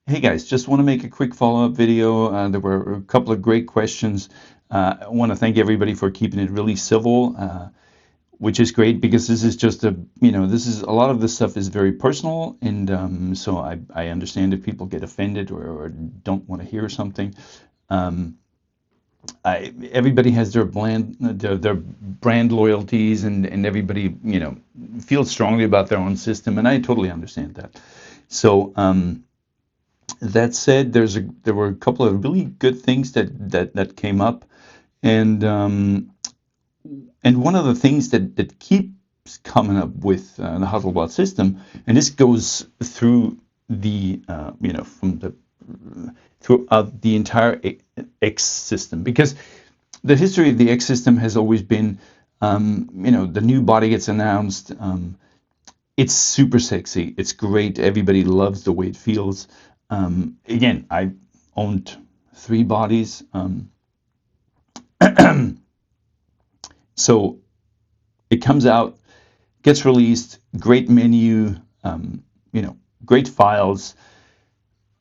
Hey guys, just want to make a quick follow-up video. There were a couple of great questions. I want to thank everybody for keeping it really civil, which is great because this is just this is a lot of this stuff is very personal, and so I understand if people get offended or don't want to hear something. Um, Everybody has their brand loyalties, and everybody feels strongly about their own system, and I totally understand that. So. That said, there were a couple of really good things that came up, and one of the things that keeps coming up with the Hasselblad system, and this goes through the from the throughout the entire X system, because the history of the X system has always been, the new body gets announced. It's super sexy. It's great. Everybody loves the way it feels. Again, I owned 3 bodies. So it comes out, gets released, great menu, great files.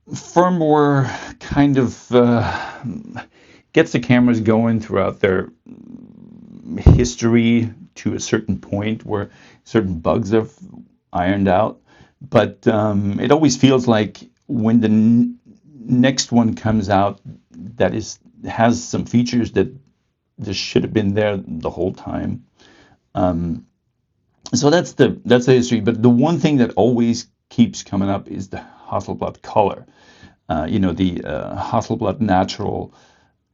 Firmware kind of gets the cameras going throughout their history to a certain point where certain bugs are ironed out. But it always feels like when the next one comes out that has some features that just should have been there the whole time. So that's the history. But the one thing that always keeps coming up is the Hasselblad color. The Hasselblad natural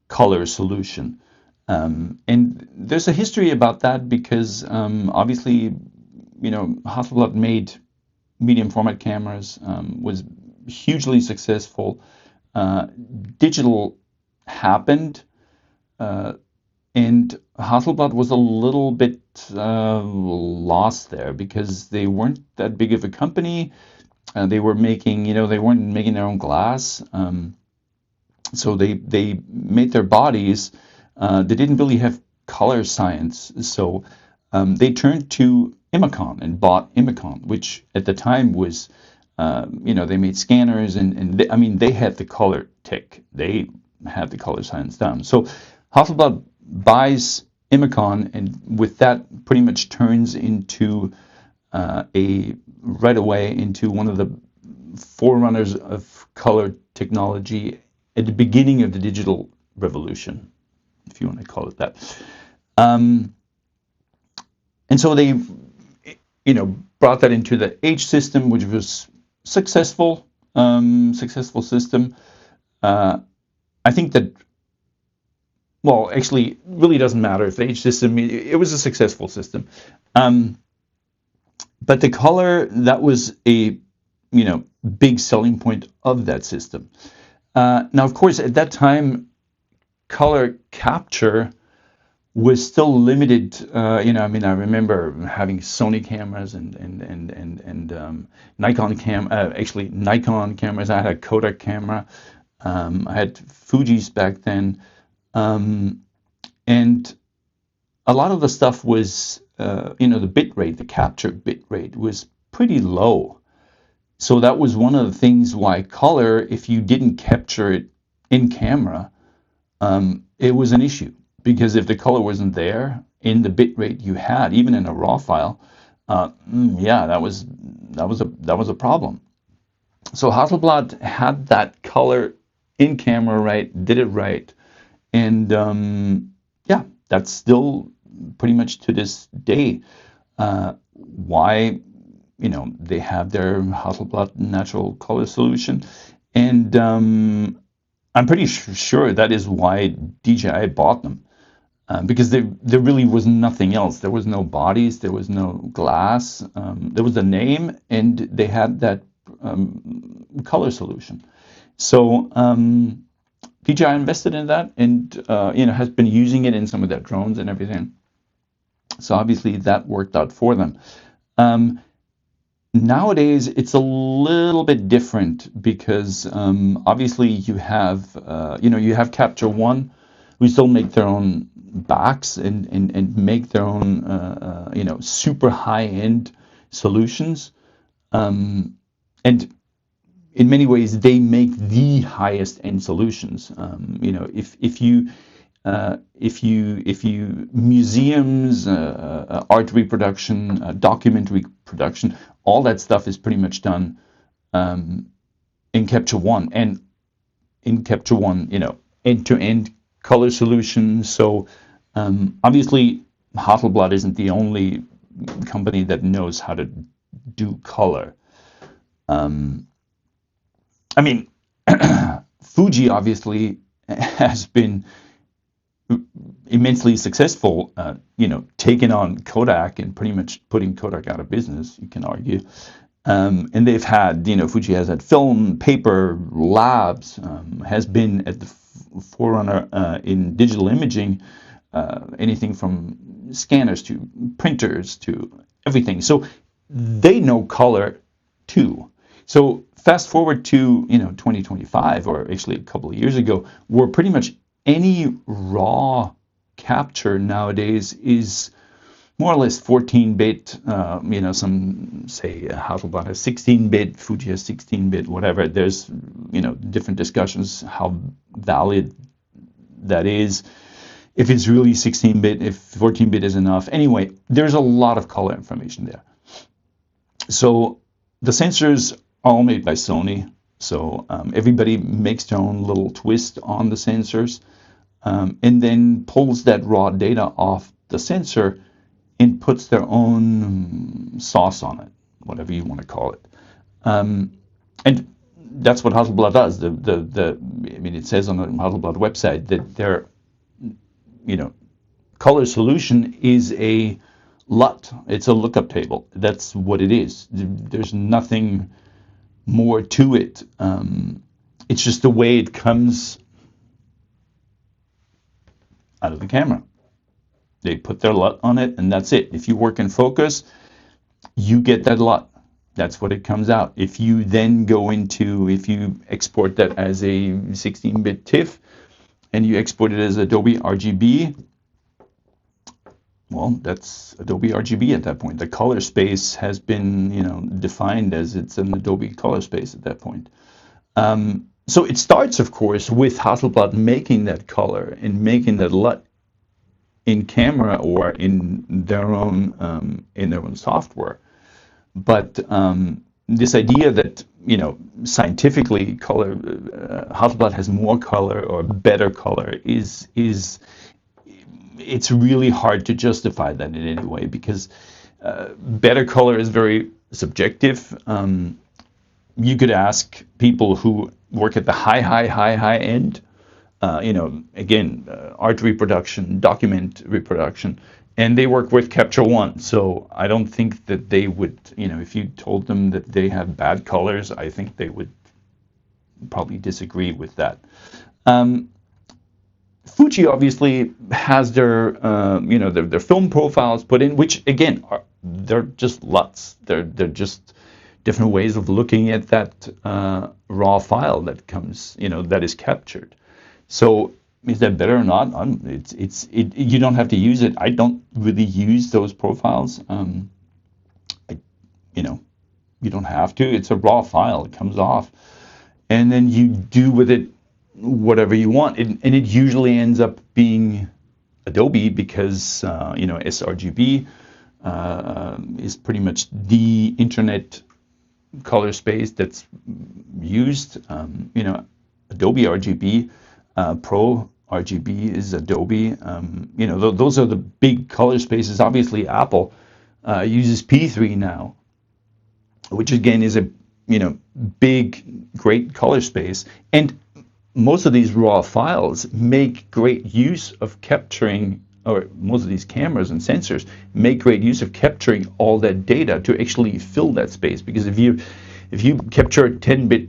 color solution. And there's a history about that because obviously, Hasselblad made medium format cameras, was hugely successful. Digital happened, and Hasselblad was a little bit lost there because they weren't that big of a company. They were making, they weren't making their own glass. So they made their bodies. They didn't really have color science, so they turned to Imicon and bought Imicon, which at the time was, they made scanners and they had the color tech. They had the color science down. So Hasselblad buys Imicon, and with that pretty much turns into right away into one of the forerunners of color technology at the beginning of the digital revolution, if you want to call it that. And so they, brought that into the H system, which was successful system. I think that, well, actually, it really doesn't matter if the H system, it was a successful system. But the color, that was a, big selling point of that system. Now, of course, at that time, color capture was still limited. I remember having Sony cameras and Nikon Nikon cameras. I had a Kodak camera. I had Fuji's back then, and a lot of the stuff was, the bit rate, the capture bit rate was pretty low. So that was one of the things why color, if you didn't capture it in camera, it was an issue, because if the color wasn't there in the bit rate you had, even in a raw file, that was a problem. So Hasselblad had that color in camera right, did it right, and that's still pretty much to this day why they have their Hasselblad natural color solution, and I'm pretty sure that is why DJI bought them, because there really was nothing else. There was no bodies, there was no glass, there was a name, and they had that color solution. So DJI invested in that, and has been using it in some of their drones and everything. So obviously that worked out for them. Nowadays, it's a little bit different because obviously you have Capture One, who still make their own backs and make their own super high-end solutions, and in many ways, they make the highest end solutions. You know, if you museums, art reproduction, document reproduction, all that stuff is pretty much done in Capture One, and in Capture One, you know, end-to-end color solutions. So obviously, Hasselblad isn't the only company that knows how to do color. I mean, Fuji obviously has been immensely successful, you know, taking on Kodak and pretty much putting Kodak out of business, you can argue. And they've had, you know, Fuji has had film, paper, labs, has been at the forerunner in digital imaging, anything from scanners to printers to everything. So they know color too. So fast forward to, you know, 2025, or actually a couple of years ago, where pretty much any raw capture nowadays is more or less 14-bit. You know, some say Hasselblad has 16-bit, Fuji has 16-bit, whatever. There's, you know, different discussions how valid that is. If it's really 16-bit, if 14-bit is enough. Anyway, there's a lot of color information there. So the sensors are all made by Sony. So everybody makes their own little twist on the sensors, and then pulls that raw data off the sensor and puts their own sauce on it, whatever you want to call it. And that's what Hasselblad does. I mean, it says on the Hasselblad website that their, you know, color solution is a LUT. It's a lookup table. That's what it is. There's nothing more to it. It's just the way it comes out of the camera. They put their LUT on it, and that's it. If you work in focus, you get that LUT. That's what it comes out. If you then go into, if you export that as a 16-bit TIFF, and you export it as Adobe RGB, well, that's Adobe RGB at that point. The color space has been, you know, defined as it's an Adobe color space at that point. So it starts, of course, with Hasselblad making that color and making that LUT in camera or in their own software. But this idea that, you know, scientifically color, Hasselblad has more color or better color is it's really hard to justify that in any way, because better color is very subjective. You could ask people who work at the high end, you know, again, art reproduction, document reproduction, and they work with Capture One. So I don't think that they would, you know, if you told them that they have bad colors, I think they would probably disagree with that. Fuji obviously has their, you know, their film profiles put in, which again, they're just LUTs. They're just different ways of looking at that raw file that comes, you know, that is captured. So is that better or not? You don't have to use it. I don't really use those profiles. You know, you don't have to. It's a raw file. It comes off, and then you do with it whatever you want. And it usually ends up being Adobe, because you know, sRGB is pretty much the internet color space that's used. You know, Adobe RGB, Pro RGB is Adobe. You know, those are the big color spaces. Obviously, Apple uses P3 now, which again is a, you know, big, great color space. And most of these raw files make great use of capturing, or most of these cameras and sensors make great use of capturing all that data to actually fill that space. Because if you capture a 10-bit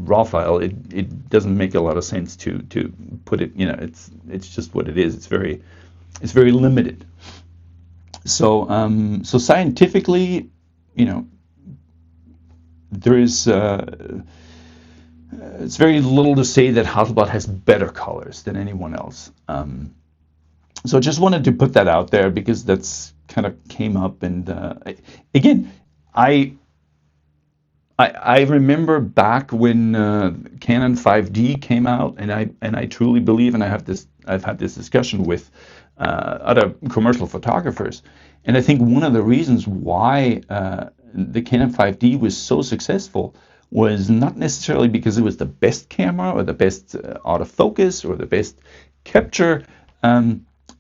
raw file, it doesn't make a lot of sense to put it, you know, it's just what it is. It's very limited. So so scientifically, you know, there is it's very little to say that Hasselblad has better colors than anyone else. So just wanted to put that out there, because that's kind of came up. And again, I I remember back when Canon 5D came out, and I truly believe, and I've had this discussion with other commercial photographers, and I think one of the reasons why the Canon 5D was so successful was not necessarily because it was the best camera or the best autofocus or the best capture.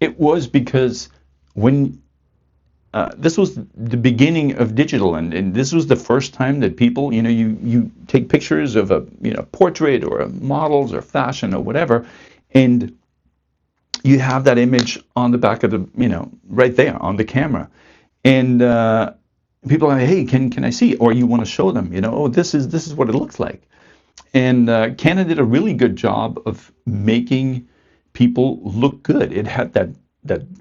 It was because when this was the beginning of digital, and this was the first time that people, you take pictures of a portrait or a models or fashion or whatever, and you have that image on the back of the right there on the camera, and people are like, hey, can I see? Or you want to show them, oh, this is what it looks like. And Canon did a really good job of making people look good. It had that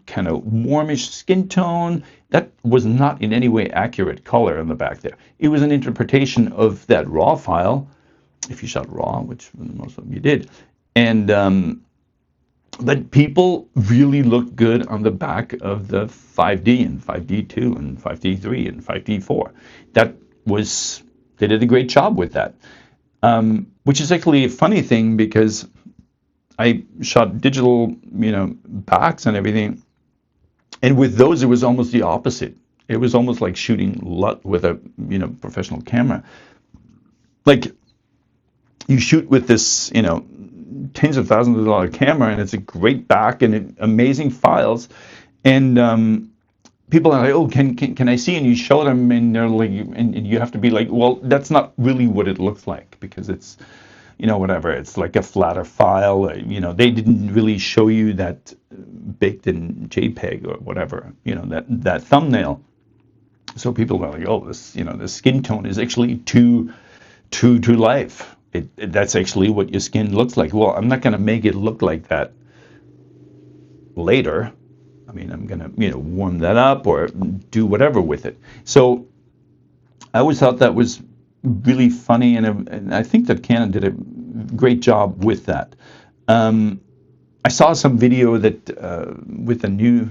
kind of warmish skin tone that was not in any way accurate color on the back there. It was an interpretation of that raw file, if you shot raw, which most of you did. And but people really looked good on the back of the 5D and 5D2 and 5D3 and 5D4. They did a great job with that. Which is actually a funny thing because I shot digital, backs and everything, and with those it was almost the opposite. It was almost like shooting LUT with a professional camera. Like you shoot with this tens of thousands of dollar camera, and it's a great back and amazing files, and people are like, oh, can I see? And you show them, and they're like, and you have to be like, well, that's not really what it looks like, because it's whatever, it's like a flatter file. They didn't really show you that baked in JPEG or whatever, that thumbnail. So people are like, oh, the skin tone is actually too true to life. That's actually what your skin looks like. Well, I'm not going to make it look like that later. I mean, I'm going to warm that up or do whatever with it. So I always thought that was really funny, and I think that Canon did a great job with that. I saw some video that with the new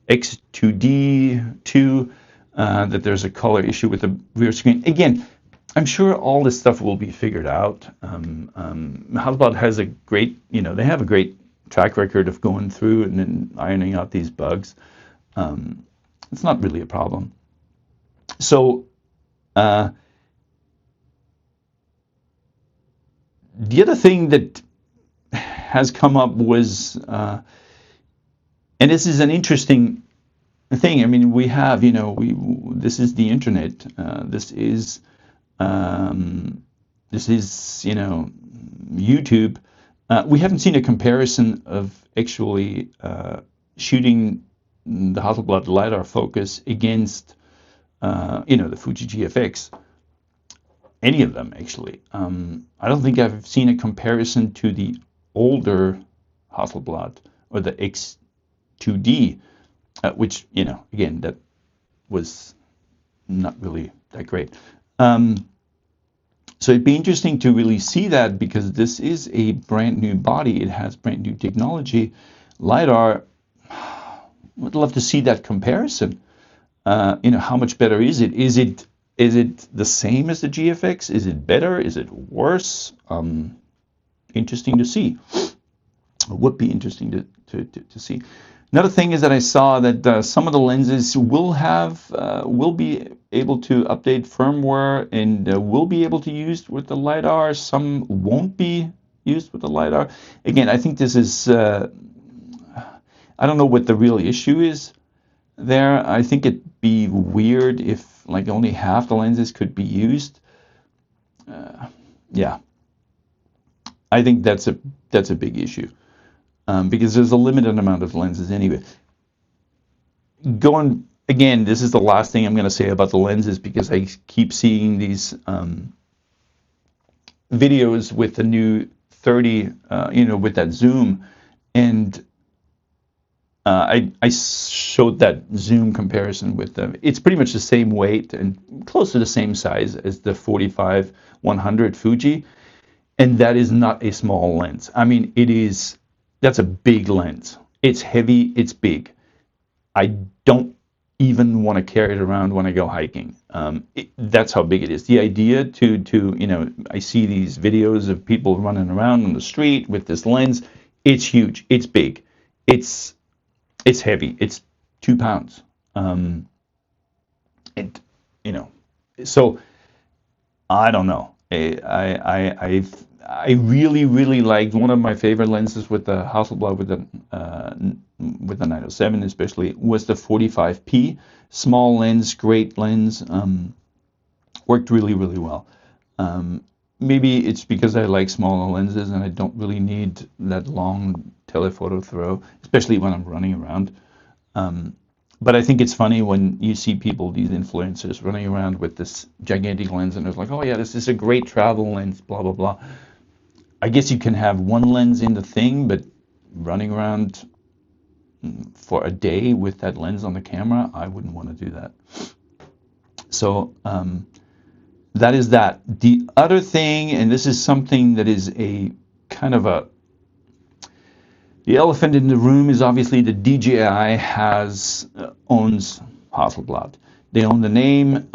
X2D 2 that there's a color issue with the rear screen. Again, I'm sure all this stuff will be figured out. Hasselblad has a great, they have a great track record of going through and then ironing out these bugs. It's not really a problem. So the other thing that has come up was, and this is an interesting thing. I mean, we have, this is the internet. This is YouTube. We haven't seen a comparison of actually shooting the Hasselblad LiDAR focus against, the Fuji GFX. Any of them, actually. I don't think I've seen a comparison to the older Hasselblad or the X2D, which, again, that was not really that great. So it'd be interesting to really see that, because this is a brand new body. It has brand new technology. LiDAR, would love to see that comparison. How much better is it? Is it the same as the GFX? Is it better? Is it worse? Interesting to see. It would be interesting to see. Another thing is that I saw that some of the lenses will be able to update firmware and will be able to use with the LiDAR. Some won't be used with the LiDAR. Again, I think this is, I don't know what the real issue is there. I think it'd be weird if like only half the lenses could be used. Yeah, I think that's a big issue. Because there's a limited amount of lenses anyway. Going again, this is the last thing I'm going to say about the lenses, because I keep seeing these videos with the new 30, with that zoom, and I showed that zoom comparison with them. It's pretty much the same weight and close to the same size as the 45-100 Fuji, and that is not a small lens. I mean, that's a big lens. It's heavy, it's big. I don't even want to carry it around when I go hiking. That's how big it is. The idea to you know, I see these videos of people running around on the street with this lens. It's huge. It's big. It's heavy. It's 2 pounds. It, you know, so I don't know. I really liked one of my favorite lenses with the Hasselblad with the 907 especially was the 45p. Small lens, great lens, worked really well. Maybe it's because I like smaller lenses and I don't really need that long telephoto throw, especially when I'm running around. But I think it's funny when you see people, these influencers, running around with this gigantic lens and it's like, oh yeah, this is a great travel lens, blah, blah, blah. I guess you can have one lens in the thing, but running around for a day with that lens on the camera, I wouldn't want to do that. So that is that. The other thing, and this is something that is a kind of a, the elephant in the room is obviously that DJI owns Hasselblad. They own the name,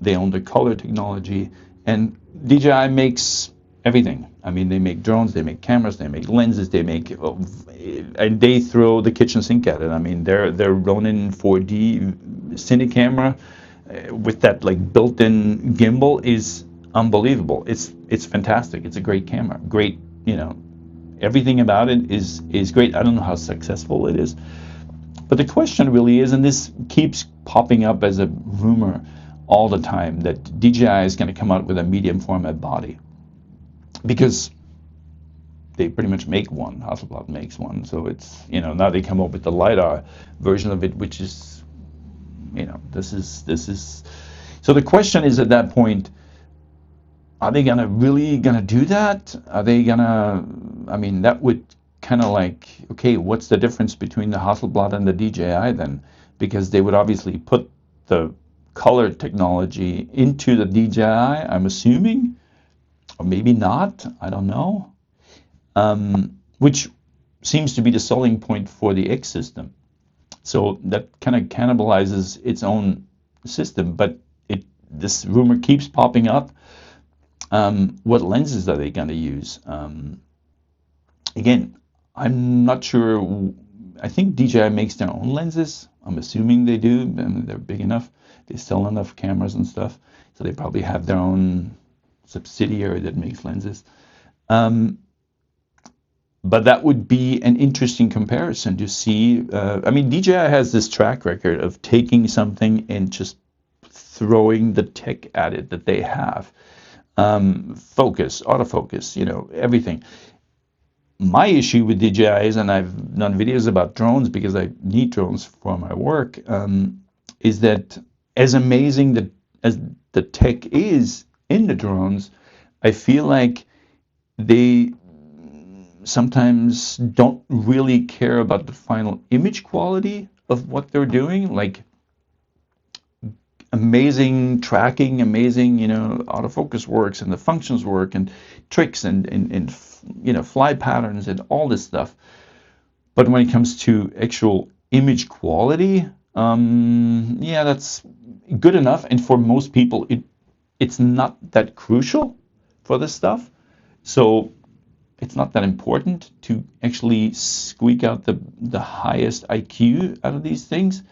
they own the color technology, and DJI makes everything. I mean, they make drones, they make cameras, they make lenses, they make, and they throw the kitchen sink at it. I mean, their Ronin 4D cine camera with that like built-in gimbal is unbelievable. It's fantastic. It's a great camera. Great, you know, everything about it is great. I don't know how successful it is, but the question really is, and this keeps popping up as a rumor all the time, that DJI is going to come out with a medium format body, because they pretty much make one. Hasselblad makes one, so it's, you know, now they come up with the LiDAR version of it, which is, you know, this is. So the question is at that point, are they really gonna do that? Are they gonna? I mean, that would kind of like, okay, what's the difference between the Hasselblad and the DJI then? Because they would obviously put the color technology into the DJI, I'm assuming, or maybe not. I don't know. Which seems to be the selling point for the X system. So that kind of cannibalizes its own system, but this rumor keeps popping up. What lenses are they going to use? Again, I'm not sure. I think DJI makes their own lenses. I'm assuming they do, and they're big enough. They sell enough cameras and stuff, so they probably have their own subsidiary that makes lenses. But that would be an interesting comparison to see. I mean, DJI has this track record of taking something and just throwing the tech at it that they have. Focus, autofocus, you know, everything. My issue with DJI is, and I've done videos about drones because I need drones for my work, is that as amazing as the tech is in the drones, I feel like they sometimes don't really care about the final image quality of what they're doing. Like, amazing tracking, amazing, you know, autofocus works and the functions work and tricks and you know, fly patterns and all this stuff. But when it comes to actual image quality, yeah, that's good enough. And for most people, it's not that crucial for this stuff. So it's not that important to actually squeak out the highest IQ out of these things.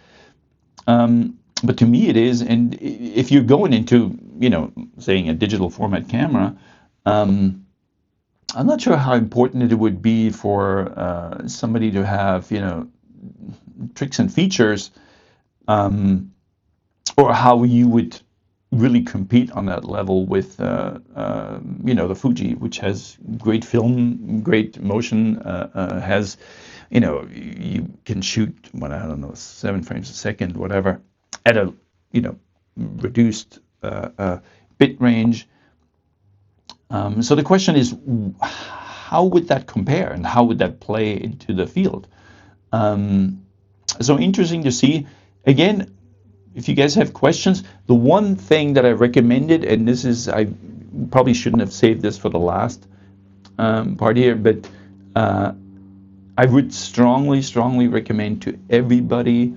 But to me it is, and if you're going into, you know, saying a digital format camera, I'm not sure how important it would be for somebody to have, you know, tricks and features, or how you would really compete on that level with, you know, the Fuji, which has great film, great motion, has, you know, you can shoot, what, I don't know, 7 frames a second, whatever, at a, you know, reduced bit range. So the question is, how would that compare and how would that play into the field? So interesting to see. Again, if you guys have questions, the one thing that I recommended, and this is, I probably shouldn't have saved this for the last part here, but I would strongly recommend to everybody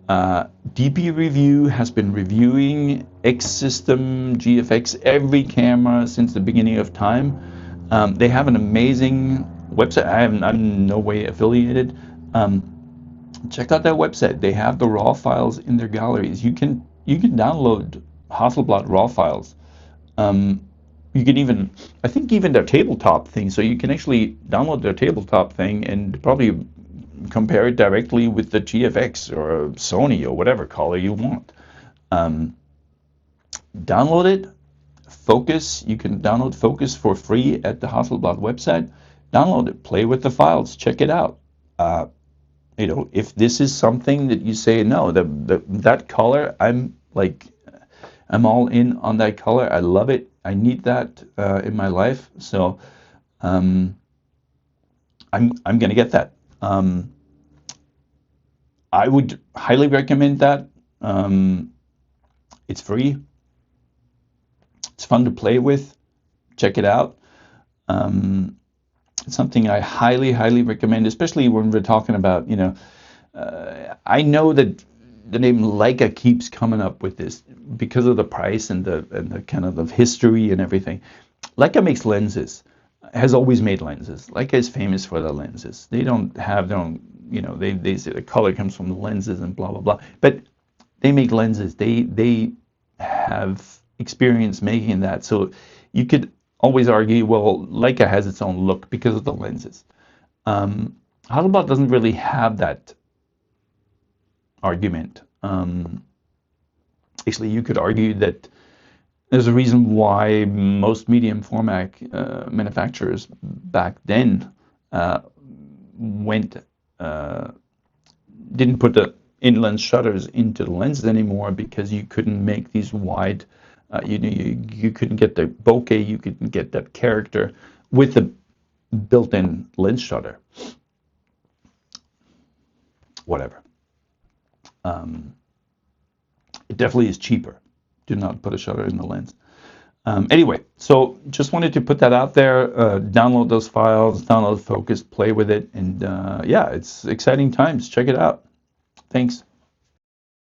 DP Review has been reviewing X System, GFX, every camera since the beginning of time. They have an amazing website. I'm in no way affiliated. Check out their website. They have the raw files in their galleries. You can download Hasselblad raw files. You can even, I think even their tabletop thing. So you can actually download their tabletop thing and probably compare it directly with the GFX or Sony or whatever color you want. Download it. Focus. You can download Focus for free at the Hasselblad website. Download it. Play with the files. Check it out. You know, if this is something that you say, no, that color, I'm all in on that color. I love it. I need that in my life. So I'm gonna get that. I would highly recommend that. It's free. It's fun to play with. Check it out. It's something I highly recommend, especially when we're talking about, you know, I know that the name Leica keeps coming up with this because of the price and the kind of the history and everything. Leica makes lenses, has always made lenses. Leica is famous for their lenses. They don't have their own, you know, they say the color comes from the lenses and blah blah blah. But they make lenses. They have experience making that. So you could always argue, well, Leica has its own look because of the lenses. Hasselblad doesn't really have that argument. Actually, you could argue that there's a reason why most medium format manufacturers back then didn't put the in-lens shutters into the lenses anymore, because you couldn't make these wide. You couldn't get the bokeh, you couldn't get that character with the built-in lens shutter. Whatever. It definitely is cheaper. Do not put a shutter in the lens. Anyway, so just wanted to put that out there. Download those files, download Focus, play with it, and yeah, it's exciting times. Check it out. Thanks.